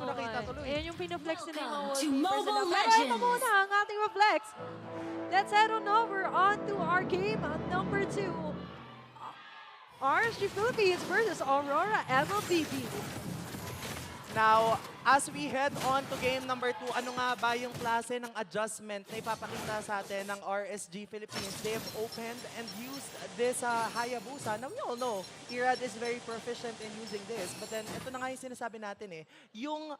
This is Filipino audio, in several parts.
ko nakita tuloy. Ayan yung pinaflex nila yung mga To wallpapers Mobile nila. Pero ito Legends! muna ang ating reflex. Let's head on over onto our game number 2. RSG Philippines versus Aurora MLBB. Now, as we head on to game number 2, ano nga ba yung klase ng adjustment na ipapakita sa atin ng RSG Philippines? They have opened and used this Hayabusa. Now, we all know, Irad is very proficient in using this. But then, ito na nga yung sinasabi natin eh. Yung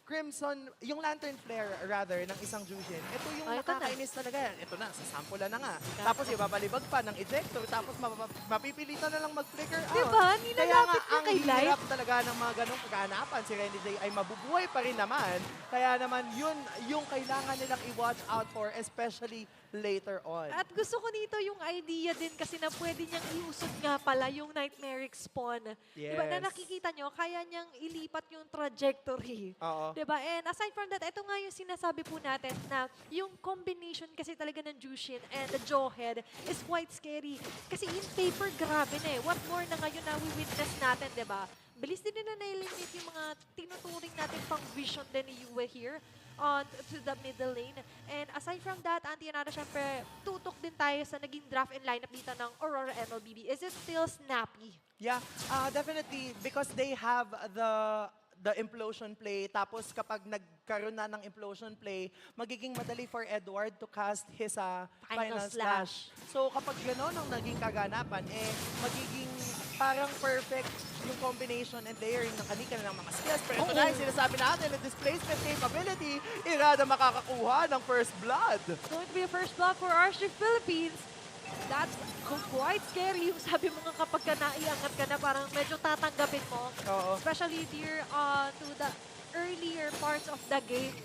Crimson, yung Lantern Flare rather, ng isang Jushin, ito yung Ito na. nakakainis talaga. Ito na, sasampulan na nga. Tapos ibabalibag pa ng ejector, tapos mapipilitan na lang mag-flicker out. Diba? Kaya nga, Nilalapit na ang kay Light. hirap talaga ng mga ganong kaganapan. Si Renny J ay mabubuhay pa rin naman. Kaya naman, yun yung kailangan nilang i-watch out for, especially later on. At gusto ko nito yung idea din kasi na pwede niyang iusod nga pala yung Nightmaric Spawn. Diba? Na Yes. nakikita nyo, kaya niyang ilipat yung trajectory. Oo. Diba? And aside from that, ito nga yung sinasabi po natin na yung combination kasi talaga ng Jushin and the Jawhead is quite scary. Kasi in paper, grabe na eh. What more na ngayon na we-witness natin, diba? Bilis din na na-eliminate yung mga tinuturing natin pang vision din ni Yue here on to the middle lane. And aside from that, Antianara, syempre, tutok din tayo sa naging draft and lineup dito ng Aurora MLBB. Is it still snappy? Yeah, definitely because they have the implosion play. Tapos kapag nagkaroon na ng implosion play, magiging madali for Edward to cast his Final final slash. slash. So kapag gano'n ang naging kaganapan, magiging parang perfect yung combination and layering ng kanika ng mga skills. Pero ito na yung sinasabi natin, the displacement capability, Irada makakakuha ng first blood. It's going to be a first blood for RSG Philippines. That's quite scary. Yung sabi mo nga kapag ka naiangat ka na, parang medyo tatanggapin mo. Oo. Especially here to the earlier parts of the game.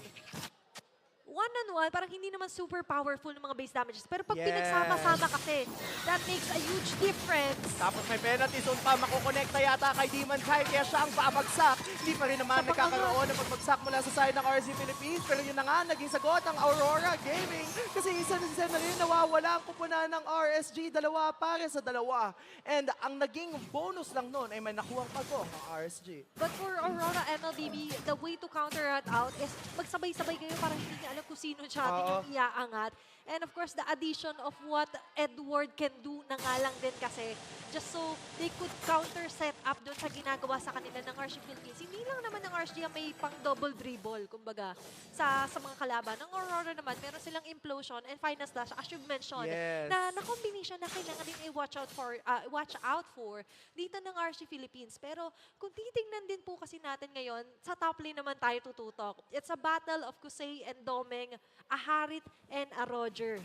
One-on-one, parang hindi naman super powerful ng mga base damages. Pero pag Yes. pinagsama-sama kasi, that makes a huge difference. Tapos may penalty zone pa, makukonekta yata kay Demon Kai, kaya siya ang babagsak. Hindi pa rin naman Sa nagkakaroon ng pagbagsak mula sa side ng RC Philippines. Pero yun na nga, naging sagot ang Aurora Gaming. Kasi isa na rin nawawala ang kupunan ng RSG, dalawa para sa dalawa. And ang naging bonus lang nun ay may nakuhang pagong ng RSG. But for Aurora MLBB, the way to counter that out is magsabay-sabay kayo para hindi niya alam kung sino siya atin yung iaangat. And of course, the addition of what Edward can do na nga lang din kasi just so they could counter set up doon sa ginagawa sa kanila ng RSG Philippines. Hindi lang naman ng RSG ang may pang double dribble, kumbaga, sa mga kalaban. Ng Aurora naman, meron silang implosion and final slash, as you've mentioned, Yes. na combination na kailangan din i-watch out for dito ng RSG Philippines. Pero kung titingnan din po kasi natin ngayon, sa top lane naman tayo tututok. It's a battle of Kusei and Domeng, a Harit and a Roger.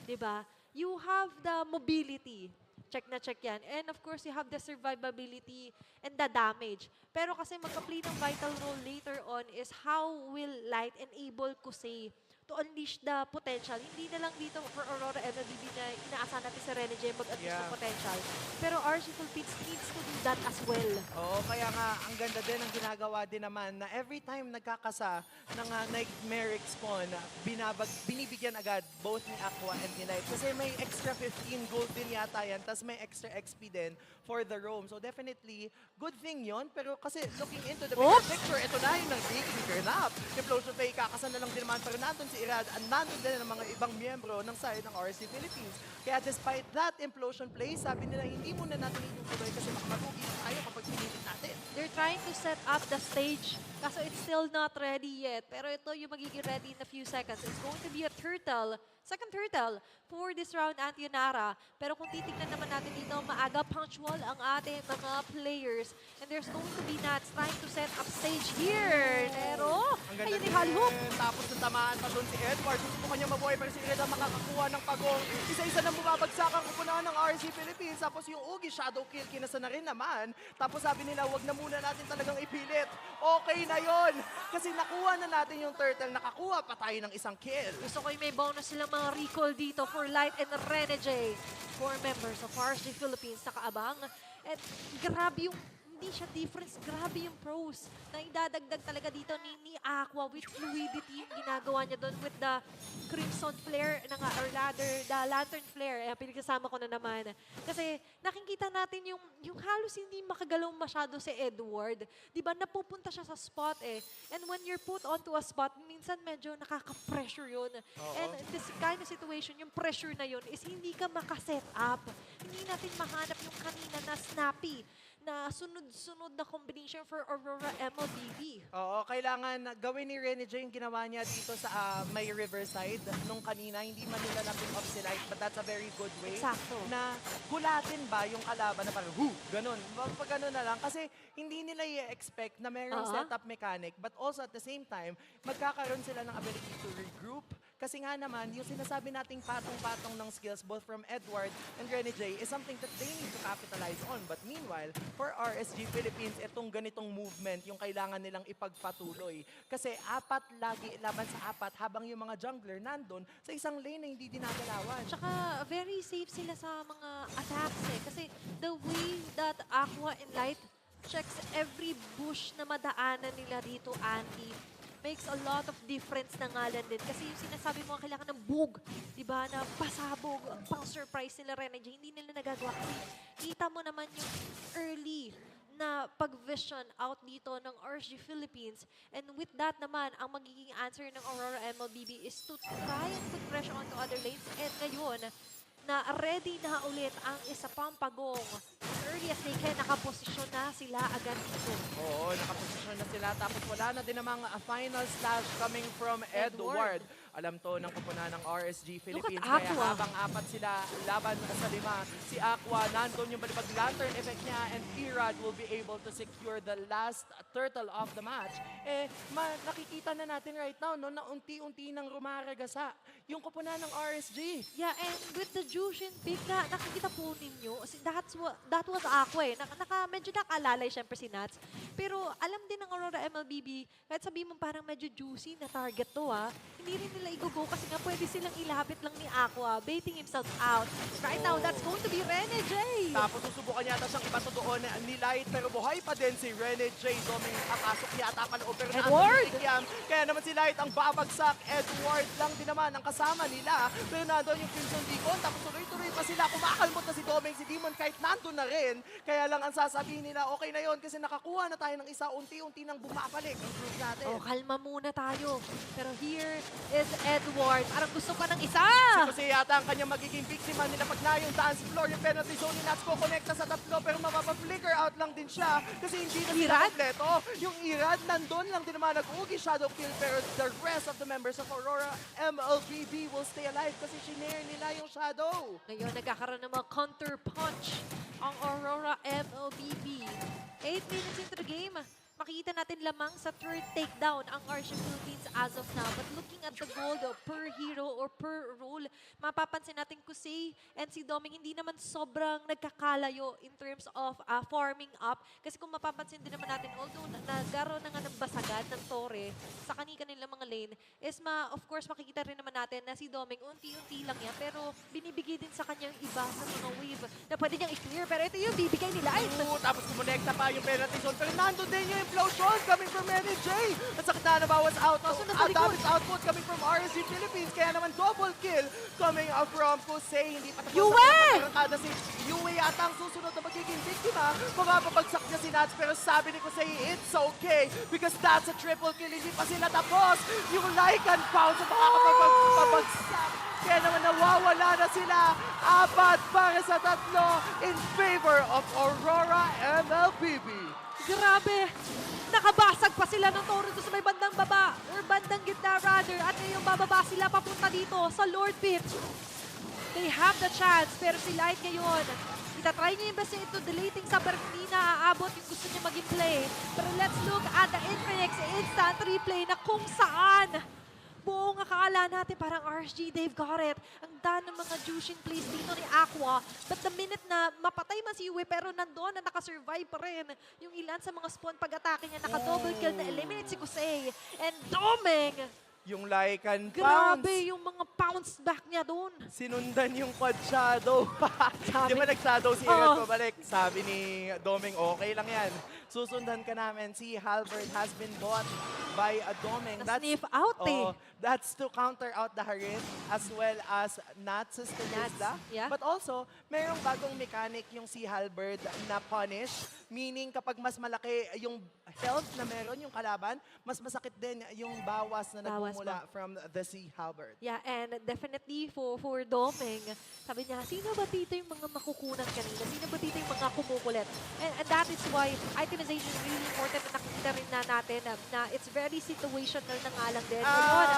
Diba? You have the mobility. Check na check yan. And of course, you have the survivability and the damage. Pero kasi magka-play ng vital role later on is how will Light enable Kusei to unleash the potential. Hindi na lang dito for Aurora MLBB na inaasahan natin sa Renny J mag-unleash ng potential. Pero RSG Philippines needs to do that as well. Oo, kaya nga, ang ganda din ang ginagawa din naman na every time nagkakasa ng Nightmaric Spawn, binibigyan agad both ni Aqua and ni Light. Kasi may extra 15 gold din yata yan, tas may extra XP din for the roam. So definitely, good thing yon. Pero kasi looking into the bigger picture, ito na yung nag-big up. Implosion Play, kakasa na lang din naman. Pero nandun si Irad, at nandun din ang mga ibang miyembro ng side ng RC Philippines. Kaya despite that Implosion Play, sabi nila hindi muna natin itutuloy kasi makamarugi na tayo kapag pinilit natin. They're trying to set up the stage. Kaso it's still not ready yet. Pero ito yung magiging ready in a few seconds. It's going to be a turtle. Second turtle for this round, Antianara. Pero kung titignan naman natin dito, maaga punctual ang ating mga players. And there's going to be Nats trying to set up stage here. Pero, Ang ganda ayun ni din. Halhook. Tapos natamaan pa doon si Edward. Susubukan niya mabuhay pero si Irad ang makakakuha ng pagong. Isa-isa na bumabagsak ang kupunan ng RC Philippines. Tapos yung Ugi, shadow kill, kinasa na rin naman. Tapos sabi nila, wag na muna natin talagang ipilit. Okay na yon. Kasi nakuha na natin yung turtle. Nakakuha pa tayo ng isang kill. Gusto ko yung may bonus silang mga recall dito for Light and Rene J. 4 members of RSG Philippines nakaabang. At grabe yung hindi siya difference. Grabe yung pros na idadagdag talaga dito ni Aqua with fluidity yung ginagawa niya doon with the Crimson Flare na nga, or rather, the Lantern Flare. Pinagsasama ko na naman. Kasi nakikita natin yung halos hindi makagalaw masyado si Edward. Di ba? Napupunta siya sa spot eh. And when you're put onto a spot, minsan medyo nakaka-pressure yun. And this kind of situation, yung pressure na yun is hindi ka makaset up. Hindi natin mahanap yung kanina na snappy, na sunod-sunod na combination for Aurora MLBB. Oo, kailangan gawin ni Rene J yung ginawa niya dito sa may Riverside nung kanina. Hindi man nila na-pick up si Light, but that's a very good way. Eksakto. Na gulatin ba yung kalaban na parang, ganun. Pag ganun na lang. Kasi hindi nila i-expect na mayroong setup mechanic, but also at the same time, magkakaroon sila ng ability to regroup. Kasi nga naman, yung sinasabi nating patong-patong ng skills both from Edward and Rene J is something that they need to capitalize on. But meanwhile, for RSG Philippines, itong ganitong movement yung kailangan nilang ipagpatuloy. Kasi apat lagi laban sa apat habang yung mga jungler nandun sa isang lane na hindi dinagalawan. Tsaka very safe sila sa mga attacks eh. Kasi the way that Aqua and Light checks every bush na madaanan nila dito, Andy, makes a lot of difference na ngalan din. Kasi yung sinasabi mo, kailangan ng bug, di ba, na pasabog, pang surprise nila Rene J, hindi nila nagagawa. Kasi kita mo naman yung early na pag-vision out dito ng RSG Philippines. And with that naman, ang magiging answer ng Aurora MLBB is to try and put pressure onto other lanes. And ngayon, na ready na ulit ang isa pang pagong. As early as they can, nakaposisyon na sila agad dito. Oo, nakaposisyon na sila. Tapos wala na din namang final slash coming from Edward. Alam to ng kupunan ng RSG Philippines. Kaya Aqua. habang apat sila laban sa 5, si Aqua, nandun yung balibag lantern effect niya, and Irad will be able to secure the last turtle of the match. Nakikita na natin right now, no, na unti-unti nang rumaragasa yung kupunan ng RSG. Yeah, and with the Jushin pick na nakikita po ninyo, that was Aqua eh. Medyo nakalalay syempre si Nats. Pero alam din ng Aurora MLBB, kahit sabihin mo parang medyo juicy na target to hindi rin nila i-go kasi nga pwede silang ilapit lang ni Aqua, baiting himself out. Right now, that's going to be Rene J. Tapos susubukan yata siyang iba to doon ni Light, pero buhay pa din si Rene J. Doming akasok yata pa loob, pero Edward! Kaya naman si Light ang babagsak. Edward lang din naman ang kasama nila. Pero nandun yung Crimson Deacon, tapos tuloy-tuloy pa sila. Kumakalmot na si Doming, si Demon kahit nandun na rin. Kaya lang ang sasabihin nila, okay na yon kasi nakakuha na tayo ng isa, unti-unti nang bumabalik ang group natin. Oh, kalma muna tayo. Pero here is Edward. Parang gusto pa ng isa. Kasi yata ang kanyang magiging biktima nila pag na yung dance floor, yung penalty zone ni Nats ko connecta sa tatlo, pero mapapa-flicker out lang din siya kasi hindi na sila Irad? kompleto. Yung Irad nandun lang din naman nag-ugi shadow kill, pero the rest of the members of Aurora MLBB will stay alive kasi shinare nila yung shadow. Ngayon, nagkakaroon ng mga counter punch ang Aurora MLBB. 8 minutes into the game, makikita natin lamang sa third takedown ang RSG Philippines as of now. But looking at the gold per hero or per role, mapapansin natin Kusei and si Doming hindi naman sobrang nagkakalayo in terms of farming up. Kasi kung mapapansin din naman natin, although nagkaroon na nga ng basagan ng Torre sa kanilang mga lane, is of course makikita rin naman natin na si Doming unti-unti lang yan, pero binibigay din sa kanyang iba sa mga wave na pwede niyang i-clear. Pero ito yung bibigay nila. Tapos kumonekta pa yung penalty zone, pero nandun din yung implosion coming from Rene J. At sa kita na bawas damage output coming from RSG Philippines. Kaya naman double kill coming from Kusei. Hindi pa tapos Yue! si Yue yata ang susunod na magiging biktima. Mapapabagsak niya si Nats, pero sabi ni Kusei, it's okay because that's a triple kill. Hindi pa sila tapos. Yung Lycan pounce sa makakapagpabagsak. Kaya naman nawawala na sila. 4 para sa 3 in favor of Aurora MLBB. Grabe! Nakabasag pa sila ng Toro sa may bandang baba or bandang gitna rather, at ngayon bababa sila papunta dito sa Lord Pit. They have the chance, pero si Light ngayon, itatry niya yung best ito, deleting sa pero hindi na aabot yung gusto niya maging play. Pero let's look at the Infinix instant replay na kung saan buong akala natin parang RSG, they've got it. Ang dami ng mga Jushin plays dito ni Aqua. But the minute na mapatay man si Yue, pero nandoon na nakasurvive pa rin. Yung ilan sa mga spawn pag-atake niya, naka-double kill na eliminate si Kusei. And Doming Yung Lycan Pounce. Grabe yung mga bounce back niya doon. Sinundan yung quad shadow. Sabi- Di ba nag-shadow si Irad Oo. pabalik? Sabi ni Doming, okay lang yan. Susundan ka namin. Si Halberd has been bought by a Doming. Na-sniff out Oo, eh. that's to counter out the Harit as well as Nats' Statista. yeah. But also, merong bagong mechanic yung si Halberd na punish. Meaning kapag mas malaki yung health na meron yung kalaban, mas masakit din yung bawas na Bawas nagmumula from the si Halberd. Yeah, and definitely for Doming, sabi niya, sino ba dito yung mga makukunan kanina? Sino ba dito yung mga kumukulit? And that is why itemization is really important na nakikita rin na natin na it's very situational na nga lang din. Ngayon,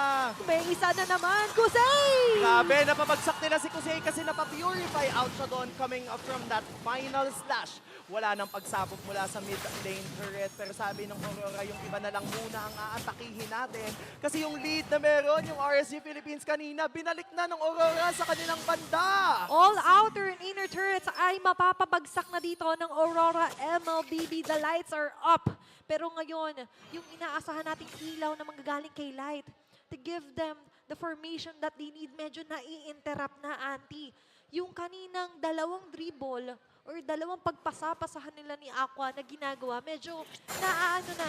may isa na naman, Kusei! Grabe, napabagsak nila si Kusei kasi napapurify out siya doon coming up from that final slash. Wala nang pagsabog mula sa mid lane turret. Pero sabi ng Aurora, yung iba na lang muna ang aatakihin natin. Kasi yung lead na meron, yung RSG Philippines kanina, binalik na ng Aurora sa kanilang banda. All outer and inner turrets ay mapapabagsak na dito ng Aurora MLBB. The lights are up. Pero ngayon, yung inaasahan nating ilaw na manggagaling kay Light to give them the formation that they need, medyo nai-interrupt na, Auntie. Yung kaninang dalawang dribble or dalawang pagpasapasahan nila ni Aqua na ginagawa, medyo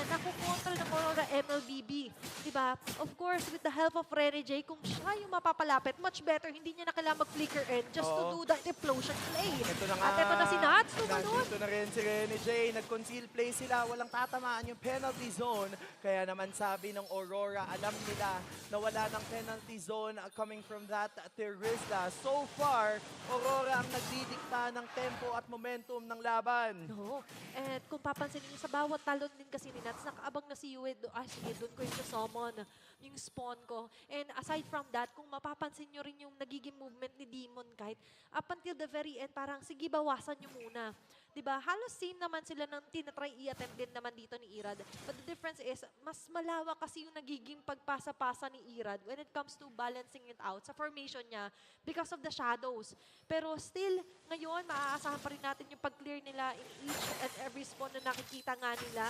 nakukontra ng Aurora MLBB. Diba? Of course, with the help of Rene J, kung siya yung mapapalapit, much better, hindi niya na kailangan mag-flicker in just to do the explosion play. Ito na nga. At ito na si Nats, tumalon. Nandito na rin si Rene J. Nag-conceal play sila. Walang tatamaan yung penalty zone. Kaya naman sabi ng Aurora, alam nila na wala ng penalty zone coming from that Terizla. So far, Aurora ang nagdidikta ng tempo at momentum ng laban. No. And kung papansin niyo sa bawat talon din kasi ni Nats, nakaabang na si Yue. Sige, doon ko yung summon, yung spawn ko. And aside from that, kung mapapansin niyo rin yung nagiging movement ni Demon kahit up until the very end, parang sige, bawasan niyo muna. Diba? Halos same naman sila ng tinatry i-attempt din naman dito ni Irad. But the difference is, mas malawak kasi yung nagiging pagpasa-pasa ni Irad when it comes to balancing it out sa formation niya because of the shadows. Pero still, ngayon, maaasahan pa rin natin yung pag-clear nila in each and every spawn na nakikita nga nila.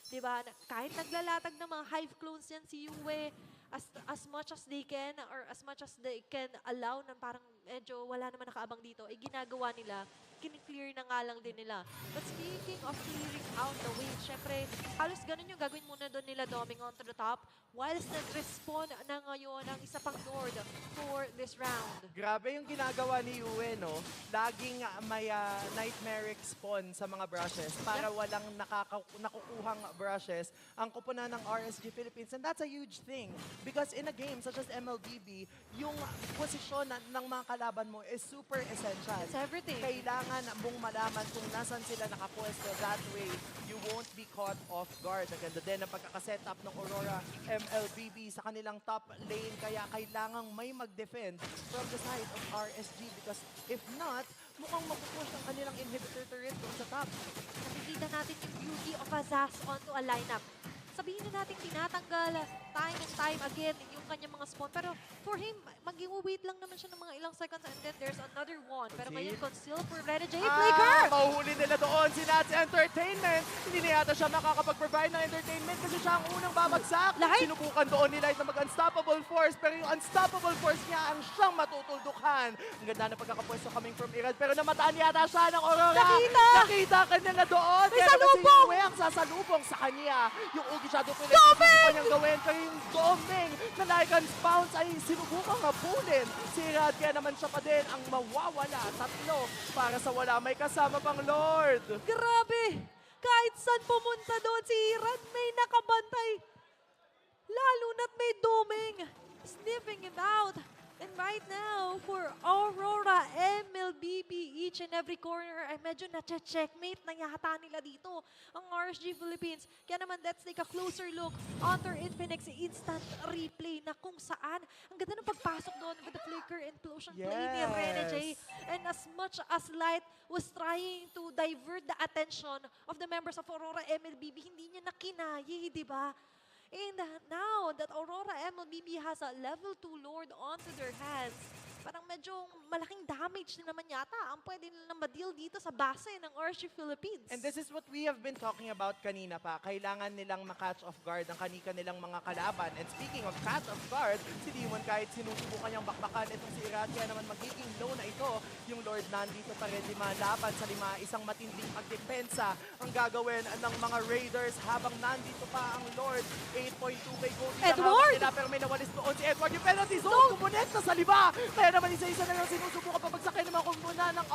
Diba? Kahit naglalatag ng mga hive clones yan si Yue, as much as they can or as much as they can allow na parang medyo wala naman nakaabang dito, ay ginagawa nila, kini-clear na nga lang din nila. But speaking of clearing out the wave, syempre, halos ganun yung gagawin muna doon nila Doming on to the top whilst nag-respawn na ngayon ang isa pang Nord for this round. Grabe yung ginagawa ni Yue, no? Laging may nightmaric spawn sa mga brushes para walang nakukuhang brushes ang kupunan ng RSG Philippines. And that's a huge thing. Because in a game such as MLBB, yung posisyon ng mga kalaban mo is super essential. It's everything. Kailangan mong malaman kung nasan sila nakapwesto. That way, you won't be caught off guard. Ang ganda din ang pagkakasetup ng Aurora MLBB sa kanilang top lane. Kaya kailangang may mag-defend from the side of RSG. Because if not, mukhang mapupush ang kanilang inhibitor turret doon sa top. Nakikita natin yung beauty of Azaz onto a lineup. Sabihin na natin tinatanggal time and time again yung kanyang mga spawn. Pero for him, mag-wait lang naman siya ng mga ilang seconds and then there's another one. Pero ngayon, conceal for Rene J. Flaker! Mahuhuli nila doon si Nats Entertainment. Hindi na yata siya makakapag-provide ng entertainment kasi siya ang unang babagsak. Lahat. Sinubukan doon nila na mag-unstoppable force pero yung unstoppable force niya ang siyang matutuldukan. Ang ganda na pagkakapwesto coming from Irad pero namataan yata siya ng Aurora. Nakita ka nila doon. May Pero salubong! si Yue ang sasalubong sa kanya. Yung Ugi Shadow Play susubukan niyang gawin pero yung Doming na Lycan's Bounce ay sinubukang habulin. Si Irad kaya naman siya pa din ang mawawala. Tatlo para sa wala may kasama pang Lord. Grabe! Kahit saan pumunta doon si Irad, may nakabantay. Lalo na't may Doming sniffing him out. And right now, for Aurora MLBB, each and every corner ay medyo na-checkmate na yata nila dito ang RSG Philippines. Kaya naman, let's take a closer look on their Infinix instant replay na kung saan ang ganda ng pagpasok doon with the flicker implosion play ni Rene J. And as much as Light was trying to divert the attention of the members of Aurora MLBB, hindi niya nakinayi, di ba? And now that Aurora MLBB has a level 2 Lord onto their hands, parang medyo malaking damage din naman yata ang pwede nilang ma-deal dito sa base ng RSG Philippines. And this is what we have been talking about kanina pa. Kailangan nilang ma-catch off guard ang kanika nilang mga kalaban. And speaking of catch off guard, si Demon kahit sinusubukan niyang bakbakan itong si Iratia naman magiging low na ito. Yung Lord nandito pa rin laban sa lima. Isang matinding pagdepensa ang gagawin ng mga Raiders habang nandito pa ang Lord. 8.2k gold Edward! nila pero may nawalis doon si Edward. Yung penalty zone kumonekta sa liba. Kaya naman isa-isa na lang sinusubukan pabagsakay ng mga kumuna ng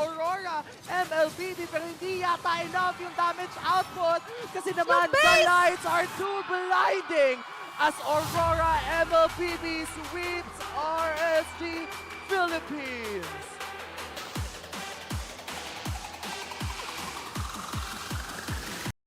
Aurora MLBB pero hindi yata enough yung damage output kasi naman the lights are too blinding as Aurora MLBB sweeps RSG Philippines.